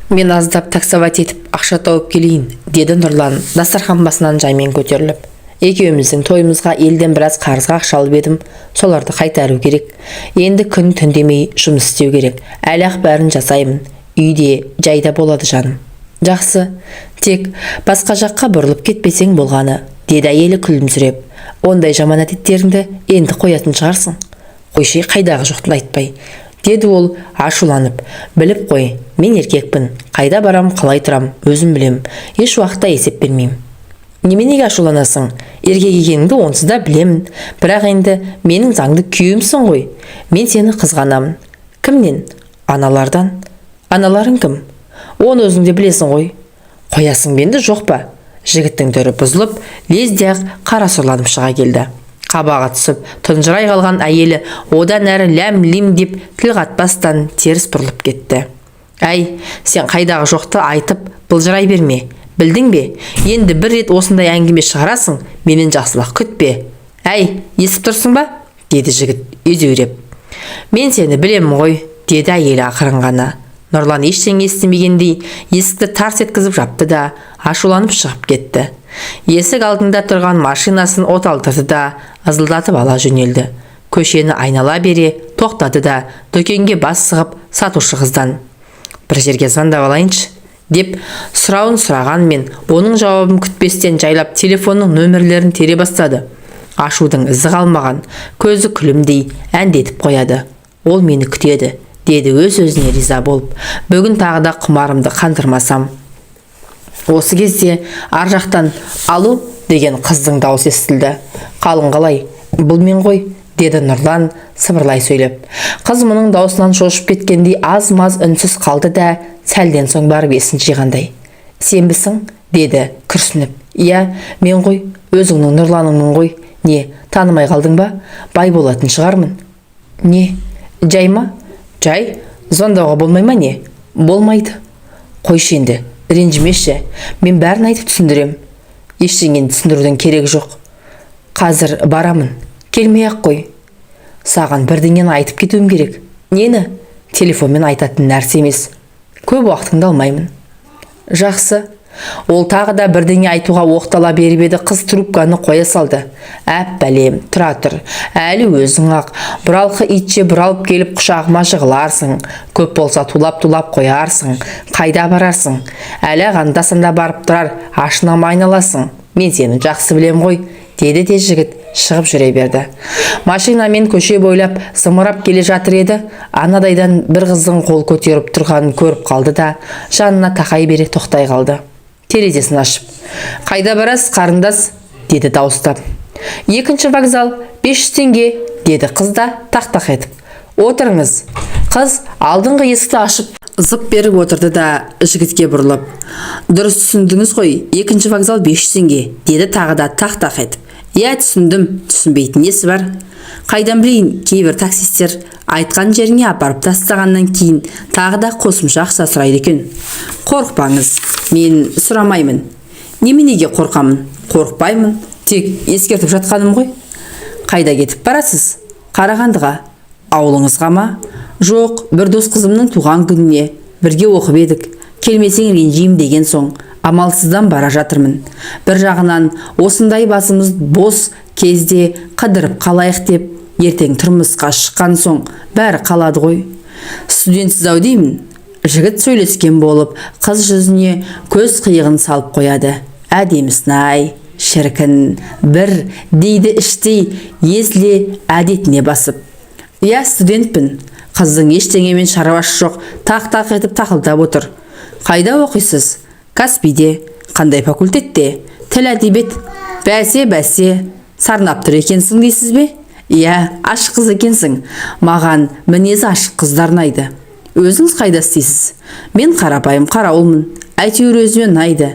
Мен аздап таксовать етіп ақша тауып келейін, деді Нұрлан дастархан басынан жаймен көтеріліп. Екеуміздің тойымызға елден біраз қарызға ақша алып едім, соларды қайтару керек. Енді күн түн демей жұмыс істеу керек. Әлі-ақ бәрін жасаймын. Үйде жайда болады жаным. Жақсы, тек басқа жаққа бұрылып кетпесең болғаны, деді әйелі күлімсіреп. Ондай жаман әдеттеріңді енді қоятын шығарсың. Қойшы, қайдағы жоқтын айтпай, деді ол ашуланып. Біліп қой, мен еркекпін, қайда барам, қалай тұрам, өзім білем, еш уақытта есеп бермеймін. Неменеге ашуланасың? Еркек екеніңді онсыз да білемін, бірақ енді менің заңды күйеуімсің ғой. Мен сені қызғанамын. Кімнен? Аналардан. Аналарың кім? Оны өзің де білесің ғой. Қоясың бенді жоқ па? Жігіттің түрі бұзылып, лезде-ақ қара сұрланып шыға келді. Қабаға түсіп, тұнжырай қалған әйелі одан әрі ләм-лим деп тіл қатпастан теріс бұрылып кетті. Әй, сен қайдағы жоқты айтып, былжырай берме. Білдің бе? Енді бір рет осындай әңгіме шығарасың, менен жақсылық күтпе. Әй, есіп тұрсың ба? Деді жігіт езеуреп. Мен сені білемін ғой, деді әйелі ақырын ғана. Нұрлан ештеңе естімегендей есікті тарс еткізіп жапты да ашуланып шығып кетті. Есік алдында тұрған машинасын от алдырды да ызылдатып ала жөнелді. Көшені айнала бере тоқтады да дүкенге бас сығып сатушы қыздан: бір жерге звондап алайыншы, деп сұрауын сұрағанмен оның жауабын күтпестен жайлап телефонның нөмірлерін тере бастады. Ашудың ізі қалмаған, көзі күлімдей әндетіп қояды. Ол мені күтеді, деді өз-өзіне риза болып. Бүгін тағы да құмарымды қандырмасам. Осы кезде ар жақтан алу деген қыздың даусы естілді. Қалың қалай? Бұл мен ғой, деді Нұрлан сыбырлай сөйлеп. Қыз мұның даусынан шошып кеткендей аз-маз үнсіз қалды да сәлден соң барып есін жиғандай: сенбісің? Деді күрсініп. Иә, мен ғой, өзіңнің Нұрланыңмын ғой. Не, танымай қалдың ба? Бай болатын шығармын. Не, жай ма? Жай, звондауға болмай ма не? Болмайды. Қойшы енді, ренжімеші, мен бәрін айтып түсіндірем. Ештеңені түсіндірудің керегі жоқ. Қазір барамын, келмей-ақ қой. Саған бірдеңені айтып кетуім керек. Нені? Телефонмен айтатын нәрсе емес. Көп уақытыңды алмаймын. Жақсы. Ол тағы да бірдеңе айтуға оқтала беріп еді, қыз трубканы қоя салды. Әп бәлем, тұра тұр. Әлі өзің ақ бұралқы итше бұралып келіп құшағыма жығыларсың. Көп болса тулап-тулап қоярсың. Қайда барарсың? Әлі анда-санда барып тұрар, ашынама айналасың. Мен сені жақсы білем ғой, деді де жігіт шығып жүре берді. Машинамен көше бойлап зымырап келе жатыр еді, анадайдан бір қыздың қол көтеріп тұрғанын көріп қалды да жанына тақай бере тоқтай қалды. Терезесін ашып: қайда барас, қарындас? Деді дауыстап. Екінші вокзал, 500 теңге, деді қыз да тақ-тақ етіп. Отырыңыз. Қыз алдыңғы есікті ашып зып беріп отырды да жігітке бұрылып: дұрыс түсіндіңіз ғой, екінші вокзал 500 теңге, деді тағы да тақ-тақ етіп. Иә, түсіндім, түсінбейтін несі бар? Қайдан білейін, кейбір таксистер айтқан жеріңе апарып тастағаннан кейін тағы да қосымша ақша сұрайды екен. Қорықпаңыз, мен сұрамаймын. Неменеге қорқамын? Қорықпаймын, тек ескертіп жатқаным ғой. Қайда кетіп барасыз? Қарағандыға. Ауылыңызға ма? Жоқ, бір дос қызымның туған күніне бірге оқып едік. Келмесең ренжеймін деген соң амалсыздан бара жатырмын. Бір жағынан осындай басымыз бос кезде қыдырып қалайық деп, ертең тұрмысқа шыққан соң бәрі қалады ғой. Студентсіз-ау деймін. Жігіт сөйлескен болып қыз жүзіне көз қиығын салып қояды. Әдемісін-ай, шіркін, бір дейді іштей езіле әдетіне басып. Иә, студентпін. Қыздың ештеңемен шаруасы жоқ, тақ-тақ етіп тақылдап отыр. Қайда оқисыз? Каспийде. Қандай факультетте? Тіл әдебиет. Бәсе, сарнап тұр екенсің дейсіз бе? Иә, ашық қыз екенсің. Маған мінезі ашық қыздар ұнайды. Өзіңіз қайда істейсіз? Мен қарапайым қарауылмын. Әйтеуір өзіме ұнайды.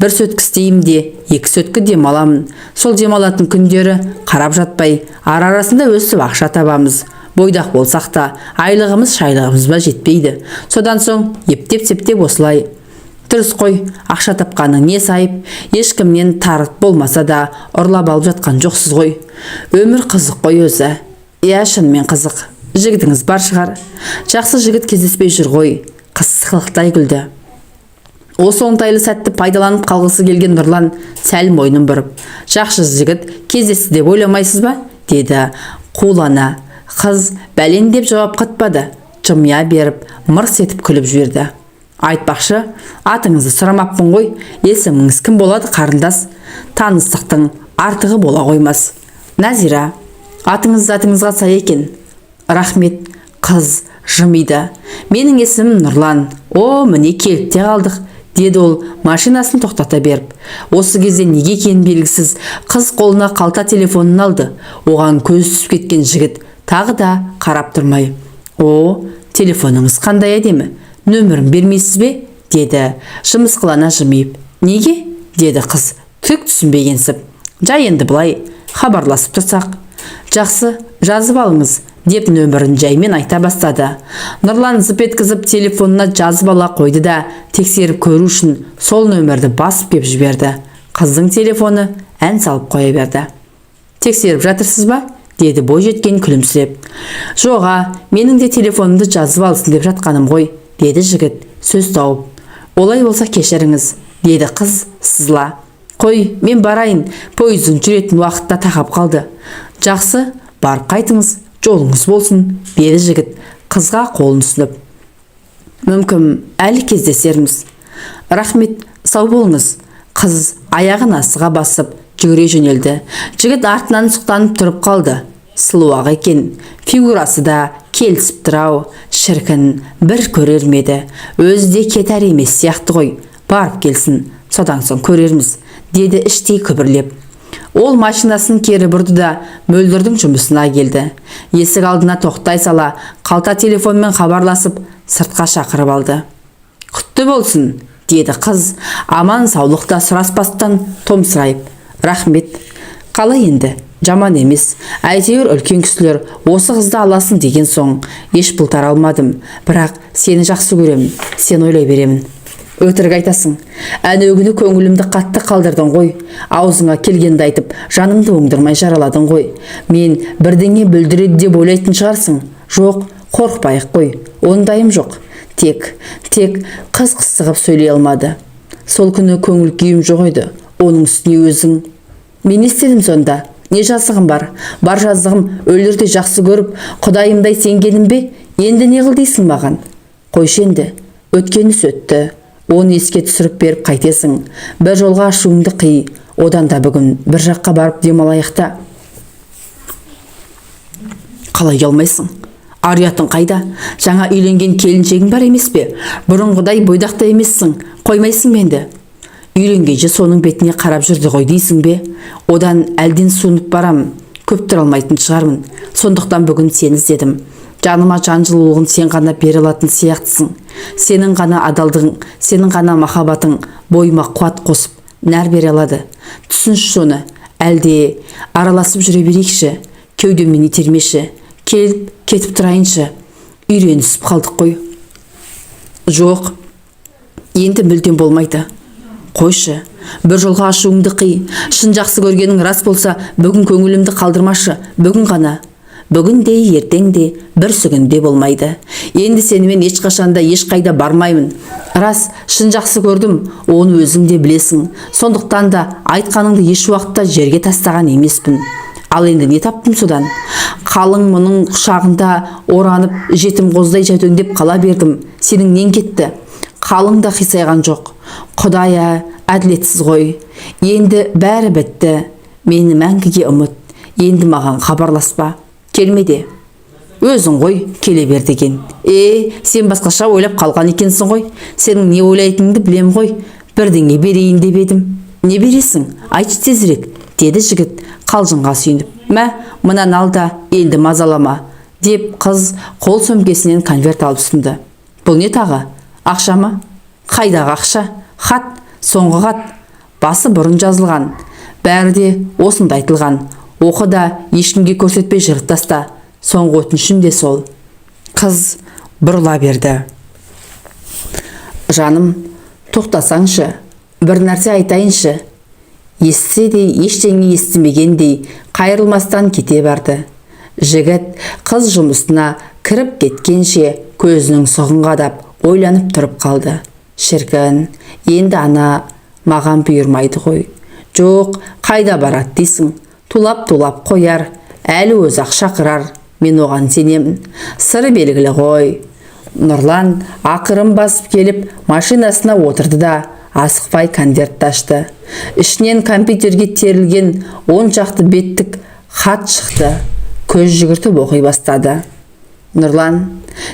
Бір сөткі істеймін де, 2 сөткі демаламын. Сол демалатын күндері қарап жатпай, арасында өсіп ақша табамыз. Бойдақ болсақ та, айлығымыз шайлығымызға жетпейді. Содан соң ептеп-септеп осылай. Дұрыс қой, ақша тапқаның не сайып, ешкімнен тарық болмаса да ұрлап алып жатқан жоқсыз ғой. Өмір қызық қой өзі. Иә, шынымен қызық. Жігітіңіз бар шығар. Жақсы жігіт кездеспей жүр ғой. Қыз сықылықтай күлді. Осы оңтайлы сәтті пайдаланып қалғысы келген Нұрлан сәл мойнын бұрып: «Жақсы жігіт кездесті деп ойламайсыз ба?» деді қулана. Қыз бәлен деп жауап қатпады. Жымия беріп, мырс етіп күліп жіберді. «Айтпақшы, атыңызды сұрамаппын ғой. Есіміңіз кім болады, қарындас? Таныстықтың артығы бола қоймас». «Нәзира, атыңыз затыңызға сай екен». «Рахмет». Қыз жымиды. «Менің есімім Нұрлан». «О, міне келіп те қалдық», деді ол машинасын тоқтата беріп. Осы кезде неге екені белгісіз қыз қолына қалта телефонын алды. Оған көз түсіп кеткен жігіт тағы да қарап тұрмай: «О, телефоныңыз қандай әдемі. Нөмірін бермейсіз бе?» деді жымысқылана жымиып. «Неге?» деді қыз түк түсінбегенсіп. «Жай енді былай хабарласып тұрсақ». «Жақсы, жазып алыңыз», деп нөмірін жаймен айта бастады. Нұрлан зып еткізіп телефонына жазып ала қойды да тексеріп көру үшін сол нөмірді басып кеп жіберді. Қыздың телефоны ән салып қоя берді. «Тексеріп жатырсыз ба?» деді бойжеткен күлімсіреп. «Жоға, менің де телефонымды жазып алсын деп жатқаным ғой», деді жігіт сөз тауып. «Олай болса кешіріңіз», деді қыз сызыла. «Қой, мен барайын, пойыздың жүретін уақытта тақап қалды». «Жақсы, барып қайтыңыз, жолыңыз болсын», деді жігіт қызға қолын ұсынып. «Мүмкін әлі кездесерміз». «Рахмет, сау болыңыз». Қыз аяғын асыға басып жүгіре жөнелді. Жігіт артынан сұқтанып тұрып қалды. Сұлу-ақ екен, фигурасы да келісіп тұр-ау. Шіркін, бір көрер ме еді. Өзі де кетер емес сияқты ғой. Барып келсін, содан соң көрерміз, деді іштей күбірлеп. Ол машинасын кері бұрды да мөлдірдің жұмысына келді. Есік алдына тоқтай сала қалта телефонмен хабарласып сыртқа шақырып алды. «Құтты болсын», деді қыз аман саулықта сұраспастан томсырайып. «Рахмет. Қалай енді? Жаман емес. Әйтеуір үлкен кісілер осы қызды аласын деген соң еш бұлтара алмадым. Бірақ сені жақсы көремін, сен ойлай беремін». «Өтірік айтасың. Әнеугүні көңілімді қатты қалдырдың ғой. Аузыңа келгенді айтып, жанымды оңдырмай жараладың ғой. Мен бірдеңе бүлдіреді деп ойлайтын шығарсың. Жоқ, қорықпайық қой. Ондайым жоқ». Тек қыз қысығып сөйлей алмады. «Сол күні көңіл күйім жоқ еді. Оның үстіне өзің». «Мен не істедім сонда? Не жазығым бар? Бар жазығым өлерде жақсы көріп, құдайымдай сенгенім бе? Енді не қыл дейсің маған?» «Қойшы енді, өткені өтті. Оны еске түсіріп беріп қайтесің. Бір жолға ашуыңды қи, одан да бүгін бір жаққа барып демалайық та». «Қалай ұялмайсың? Ар-ұятың қайда? Жаңа үйленген келіншегің бар емес пе? Бұрынғыдай бойдақта емессің, қоймайсың менді». «Үйленгенше соның бетіне қарап жүрді ғой дейсің бе? Одан әлден суынып барамын, көп тұра алмайтын шығармын. Сондықтан бүгін сені іздедім. Жаныма жан жылулығын сен ғана бере алатын сияқтысың. Сенің ғана адалдығың, сенің ғана махаббатың бойыма қуат қосып, нәр бере алады. Түсінші соны, әлде араласып жүре берейікші, кеудеммен итермеші, келіп кетіп тұрайыншы. Үйренісіп қалдық қой». «Жоқ, енді мүлдем болмайды. Қойшы, бір жолға ашуыңды қи. Шын жақсы көргенің рас болса, бүгін көңілімді қалдырмашы, бүгін ғана». «Бүгін де, ертең де, бір сүгінде болмайды. Енді сенімен ешқашанда ешқайда бармаймын. Рас, шын жақсы көрдім, оны өзің де білесің. Сондықтан да айтқаныңды еш уақытта жерге тастаған емеспін. Ал енді не таптым содан? Қалың мұның құшағында оранып, жетім қоздай жәутеңдеп қала бердім. Сенің нең кетті? Қалың да қисайған жоқ. Құдай әділетсіз ғой. Енді бәрі бітті. Мені мәңгіге ұмыт. Енді маған хабарласпа. Келмеде. Өзің ғой, келе бер деген. Сен басқаша ойлап қалған екенсің ғой. Сенің не ойлайтыныңды білем ғой. Бірдеңе берейін деп едім». «Не бересің? Айтшы тезірек», деді жігіт қалжыңға сүйініп. «Мә, мынаны ал да елді мазалама», деп қыз қол сөмкесінен конверт алып ұсынды. «Бұл не тағы? Ақша ма?» «Қайдағы ақша? Хат, соңғы хат. Басы бұрын жазылған. Бәрі де осында айтылған. Оқы да ешкімге көрсетпей жырып таста. Соңғы өтінішім де сол». Қыз бұрыла берді. «Жаным, тоқтасаңшы, бір нәрсе айтайыншы». Естісе де ештеңе естімегендей қайырылмастан кете барды. Жігіт қыз жұмысына кіріп кеткенше көзінің сұғын қадап ойланып тұрып қалды. Шіркін, енді ана маған бұйырмайды ғой. Жоқ, қайда барады дейсің? Тулап қояр, әлі өзі-ақ шақырар. Мен оған сенемін. Сыры белгілі ғой. Нұрлан ақырын басып келіп машинасына отырды да асықпай конвертті ашты. Ішінен компьютерге терілген 10 шақты беттік хат шықты. Көз жүгіртіп оқи бастады. Нұрлан,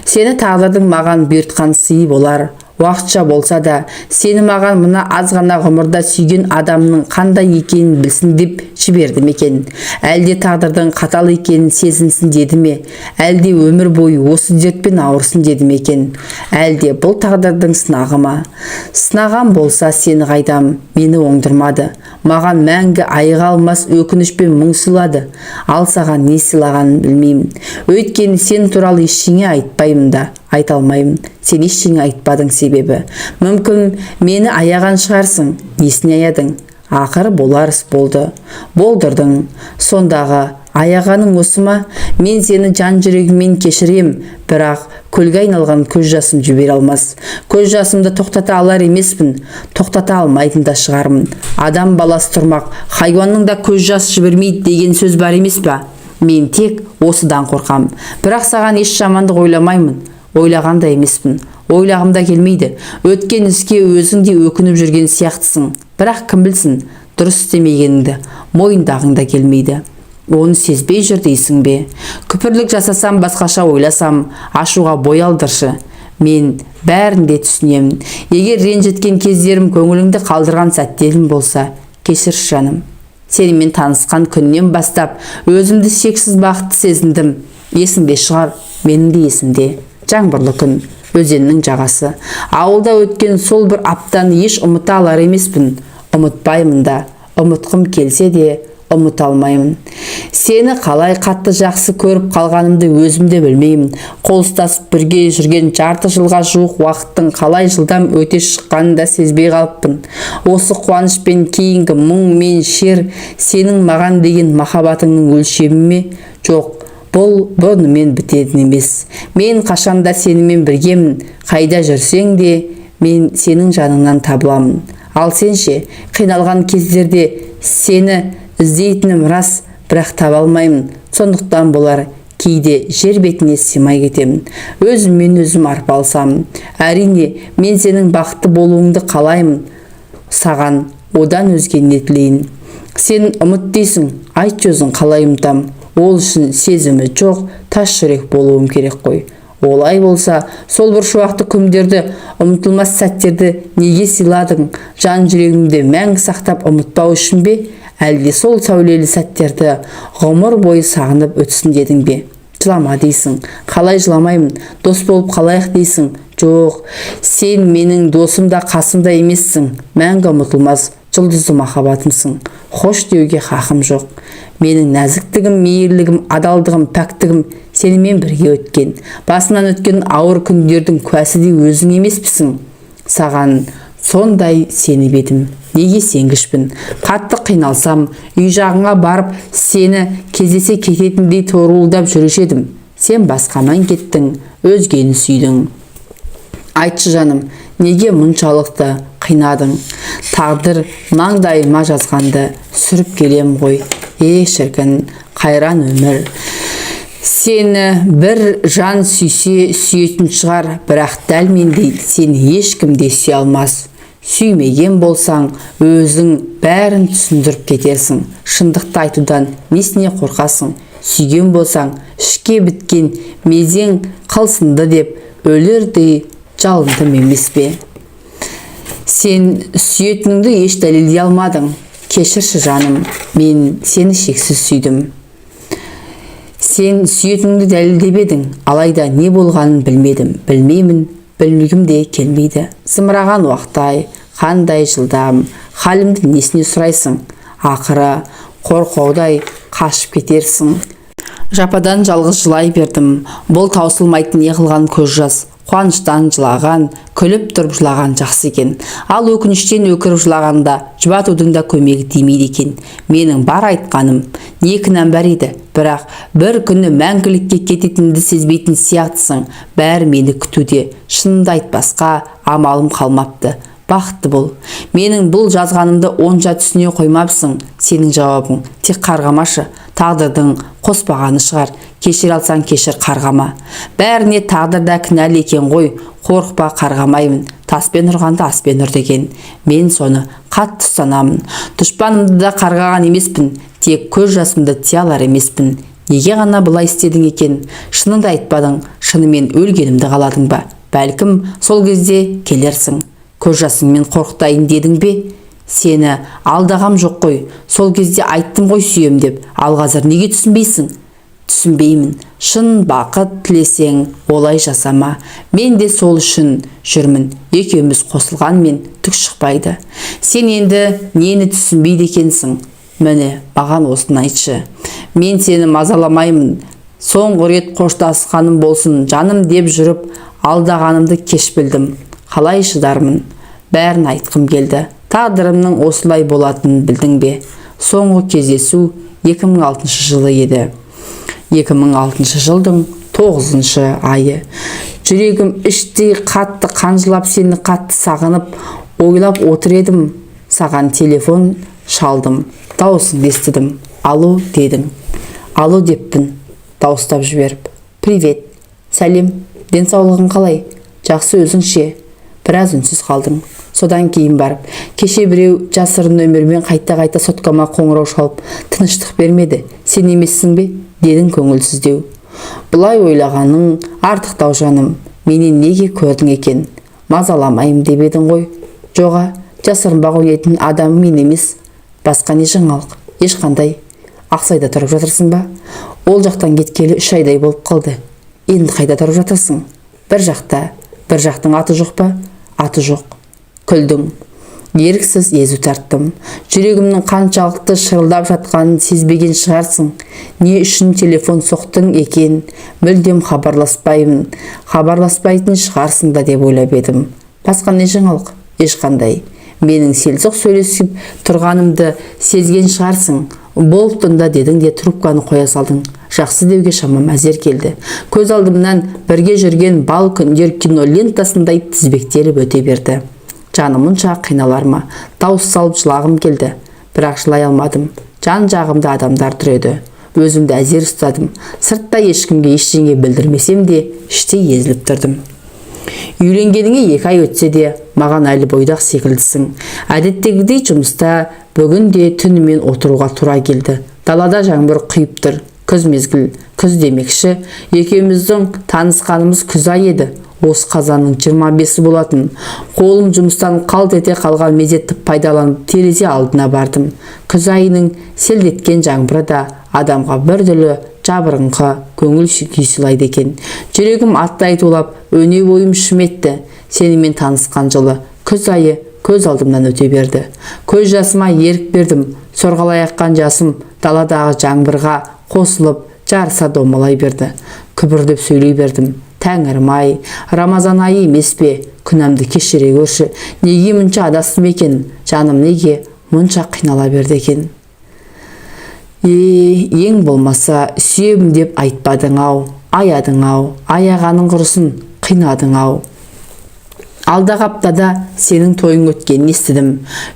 сені тағдырдың маған бұйыртқан сыйы болар. Уақытша болса да, сені маған мына аз ғана ғұмырда сүйген адамның қандай екенін білсін деп жіберді екен. Әлде тағдырдың қатал екенін сезінсін деді ме? Әлде өмір бойы осы дертпен ауырсын деді екен? Әлде бұл тағдырдың сынағы ма? Сынаған болса сені қайдам, мені оңдырмады. Маған мәңгі айыға алмас өкінішпен мұң сыйлады. Ал саған не сыйлағанын білмеймін. Өйткені сен туралы ештеңе айтпаймын да, айта алмаймын. Сен ештеңе айтпадың себебі. Мүмкін мені аяған шығарсың. Несіне аядың? Ақыры болар іс болды. Болдырдың. Сондағы аяғаның осы ма? Мен сені жан жүрегіммен кешірем, бірақ көлге айналған көз жасым жібере алмас. Көз жасымды тоқтата алар емеспін, тоқтата алмайтын да шығармын. Адам баласы тұрмақ, хайуанның да көз жас жібермейді деген сөз бар емес па? Мен тек осыдан қорқам. Бірақ саған еш жамандық ойламаймын. Ойлаған да емеспін. Ойлағымда келмейді. Өткен іске өзің де өкініп жүрген сияқтысың. Бірақ кім білсін, дұрыс істемегеніңді мойындағыңда келмейді. Оны сезбей жүр дейсің бе? Күпірлік жасасам, басқаша ойласам, ашуға бой алдыршы. Мен бәрін де түсінемін. Егер ренжіткен кездерім көңіліңді қалдырған сәттерім болса, кешірші жаным. Сенімен танысқан күннен бастап өзімді шексіз бақытты сезіндім. Есіңде шығар, менің де есімде. Жаңбырлы күн, өзеннің жағасы. Ауылда өткен сол бір аптаны еш ұмыта алар емеспін. Ұмытпаймын да, ұмытқым келсе де ұмыта алмаймын. Сені қалай қатты жақсы көріп қалғанымды өзімде білмеймін. Қол ұстасып бірге жүрген жарты жылға жуық уақыттың қалай жылдам өте шыққанын да сезбей қалыппын. Осы қуанышпен кейінгі мұң мен шер сенің маған деген махаббатыңның өлшемі ме? Жоқ, бұл бұнымен бітетін емес. Мен қашанда сенімен біргемін. Қайда жүрсең де мен сенің жаныңнан табыламын. Ал сенше, қиналған кездерде сені іздейтінім рас, бірақ таба алмаймын. Сондықтан болар кейде жер бетіне сыймай кетемін. Өзіммен өзім арпалсам. Әрине, мен сенің бақытты болуыңды қалаймын. Саған одан өзге не тілейін? Сен ұмыт дейсің, айт өзің қалай ұмытам. Ол үшін сезімі жоқ, тас жүрек болуым керек қой. Олай болса, сол бір шуақты күндерді, ұмытылмас сәттерді неге сыйладың? Жан жүрегімді мәңгі сақтап ұмытпау үшін бе? Әлде сол сәулелі сәттерді ғұмыр бойы сағынып өтсін дедің бе? Жылама дейсің. Қалай жыламаймын? Дос болып қалайық дейсің. Жоқ, сен менің досым да қасымда емессің. Мәңгі ұмытылмас жұлдызды махаббатымсың. Хош деуге хақым жоқ. Менің нәзіктігім, мейірлігім, адалдығым, пәктігім сенімен бірге өткен. Басынан өткен ауыр күндердің куәсі де өзің емеспісің? Саған сондай сеніп едім. Неге сенгішпін? Қатты қиналсам, үй жағыңа барып, сені кездесе кететіндей торуылдап жүруші едім. Сен басқамен кеттің, өзгені сүйдің. Айтшы жаным, неге мұншалықты қинадың? Тағдыр маңдайыма жазғанды сүріп келем ғой. Шіркін, қайран өмір. Сені бір жан сүйсе сүйетін шығар, бірақ дәл мендей сені ешкім де сүйе алмас. Сүймеген болсаң, өзің бәрін түсіндіріп кетерсің. Шындықты айтудан несіне қорқасың? Сүйген болсаң, ішке біткен мезең қылсынды деп өлердей жалындым емес пе? Сен сүйетініңді еш дәлелдей алмадың. Кешірші жаным, мен сені шексіз сүйдім. Сен сүйетініңді дәлелдебедің, алайда не болғанын білмедім, білмеймін, білмегім де келмейді. Зымыраған уақыт-ай, қандай жылдам, халімді несіне сұрайсың? Ақыры қорқаудай қашып кетерсің. Жападан жалғыз жылай бердім, бұл таусылмайтын не қылған көз жас. Қуаныштан жылаған, күліп тұрып жылаған жақсы екен. Ал өкініштен өкіріп жылағанда жұбатудың да көмегі тимейді екен. Менің бар айтқаным, не кінәм бар еді, бірақ бір күні мәңгілікке кететінді сезбейтін сияқтысың. Бәрі мені күтуде. Шынымды айтпасқа, амалым қалмапты. Бақытты бол. Менің бұл жазғанымды онша түсіне қоймапсың. Сенің жауабың тек қарғамашы. Тағдырдың қоспағаны шығар. Кешір алсаң кешір, қарғама. Бәріне тағдырда кінәлі екен ғой. Қорықпа, қарғамаймын. Таспен ұрғанды аспен ұр деген. Мен соны қатты ұстанамын. Дұшпанымды да қарғаған емеспін. Тек көз жасымды тия алар емеспін. Неге ғана бұлай істедің екен? Шыныңды айтпадың, шынымен өлгенімді қаладың ба? Бәлкім сол кезде келерсің. Көз жасыңмен қорқытайын дедің бе? Сені алдағам жоқ қой. Сол кезде айттым ғой сүйем деп. Ал қазір неге түсінбейсің? Түсінбеймін. Шын бақыт тілесең, олай жасама. Мен де сол үшін жүрмін. Екеуміз қосылғанмен түк шықпайды. Сен енді нені түсінбейді екенсің? Міне, маған осыны айтшы. Мен сені мазаламаймын. Соңғы рет қоштасқаным болсын, жаным деп жүріп, алдағанымды кеш білдім. Қалай шыдармын? Бәрін айтқым келді. Тағдырымның осылай болатынын білдің бе? Соңғы кездесу 2006 жылы еді. 2006 жылдың 9 айы. Жүрегім іштей қатты қанжылап, сені қатты сағынып, ойлап отыр едім. Саған телефон шалдым. Дауысыңды естідім. Алло дедің. Алло деппін, дауыстап жіберіп. Привет. Сәлем. Денсаулығың қалай? Жақсы, өзіңше? Біраз үнсіз қалдым. Содан кейін барып, кеше біреу жасырын нөмірмен қайта соткама қоңырау шалып, тыныштық бермеді. Сен емессің бе? Дедің көңілсіздеу. Бұлай ойлағаның артықтау жаным. Менен неге көрдің екен? Мазаламайым деп едің ғой. Жоға, жасырынбақ ойлайтын адамым мен емес. Басқа не жаңалық? Ешқандай. Ақсайда тұрып жатырсың ба? Ол жақтан кеткелі 3 айдай болып қалды. Енді қайда тұрып жатырсың? Бір жақта. Бір жақтың аты жоқ па? Аты жоқ. Күлдің. Еріксіз езу тарттым. Жүрегімнің қаншалықты шырылдап жатқанын сезбеген шығарсың. Не үшін телефон соқтың екен? Мүлдем хабарласпаймын. Хабарласпайтын шығарсың да деп ойлап едім. Басқа не жаңалық? Ешқандай. Менің селсоқ сөйлесіп тұрғанымды сезген шығарсың. Болыптында дедің де трубканы қоя салдың. Жақсы деуге шамам әзер келді. Көз алдымнан бірге жүрген бал күндер кино лентасындай тізбектеліп өте берді. Жаным мұнша қиналар ма? Дауыс салып жылағым келді. Бірақ жылай алмадым. Жан жағымда адамдар тұр еді. Өзімді әзер ұстадым. Сыртта ешкімге ештеңе білдірмесем де, іштей езіліп тұрдым. Үйленгеніңе 2 ай өтсе де, маған әлі бойдақ секілдісің. Әдеттегідей жұмыста бүгін де түнімен отыруға тура келді. Далада жаңбыр құйып тұр. Күз мезгіл. Күз демекші, екеуміздің танысқанымыз күз ай еді. Осы қазанның 25-і болатын. Қолым жұмыстан қалт ете қалған мезетті пайдаланып терезе алдына бардым. Күз айының селдеткен жаңбыры да адамға біртүрлі жабырыңқы көңіл күй сыйлайды екен. Жүрегім аттай тулап, өне бойым шым етті. Сенімен танысқан жылы күз айы көз алдымнан өте берді. Көз жасыма ерік бердім. Сорғалай аққан жасым даладағы жаңбырға қосылып, жарыса домалай берді. Күбірлеп сөйлей бердім. Тәңірім-ай, Рамазан айы емес пе? Күнәмді кешіре көрші. Неге мұнша адастым екен? Жаным неге мұнша қинала берді екен? Ең болмаса сүйемін деп айтпадың-ау, аядың-ау, аяғаның құрысын қинадың-ау. Алдағы аптада сенің тойың өткенін естідім.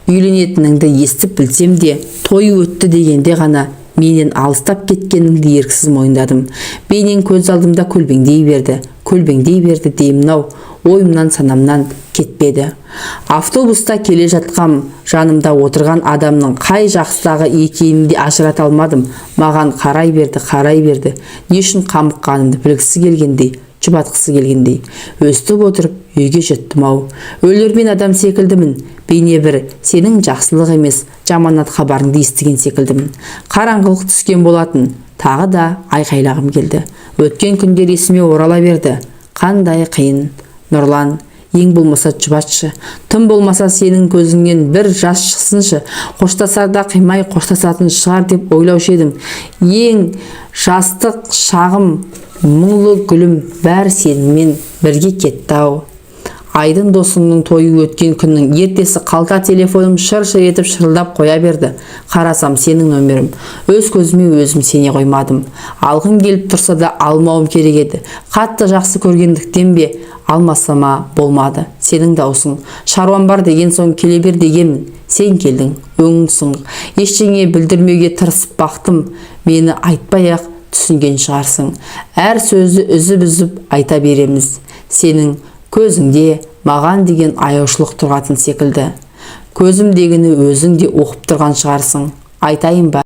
Үйленетініңді естіп білсем де, той өтті дегенде ғана менен алыстап кеткеніңді еріксіз мойындадым. Бейнең көз алдымда көлбеңдей берді деймін-ау, ойымнан санамнан кетпеді. Автобуста келе жатқам, жанымда отырған адамның қай жақтағы екенін де ажырата алмадым. Маған қарай берді. Не үшін қамыққанымды білгісі келгендей, жұбатқысы келгендей. Өстіп отырып үйге жеттім-ау. Өлермен адам секілдімін. Бейне бір сенің жақсылық емес, жаманат хабарыңды естіген секілдімін. Қараңғылық түскен болатын. Тағы да айқайлағым келді. Өткен күндер есіме орала берді. Қандай қиын. Нұрлан, ең болмаса жұбатшы. Тым болмаса сенің көзіңнен бір жас шықсыншы. Қоштасарда қимай қоштасатын шығар деп ойлаушы едім. Ең жастық шағым, мұңлы гүлім бәрі сенімен бірге кетті-ау. Айдын досыңның тойы өткен күннің ертесі қалта телефоным шыр-шыр етіп шырылдап қоя берді. Қарасам сенің нөмерім. Өз көзіме өзім сене қоймадым. Алғым келіп тұрса да алмауым керек еді. Қатты жақсы көргендіктен бе, алмасама болмады. Сенің даусың. Шаруам бар деген соң келе бер дегенмін. Сен келдің, өңсің. Ештеңе білдірмеуге тырысып бақтым. Мені айтпай-ақ түсінген шығарсың. Әр сөзді үзіп-үзіп айта береміз. Сенің көзіңде маған деген аяушылық тұрғатын секілді. Көзімдегіні өзің де оқып тұрған шығарсың. Айтайын ба?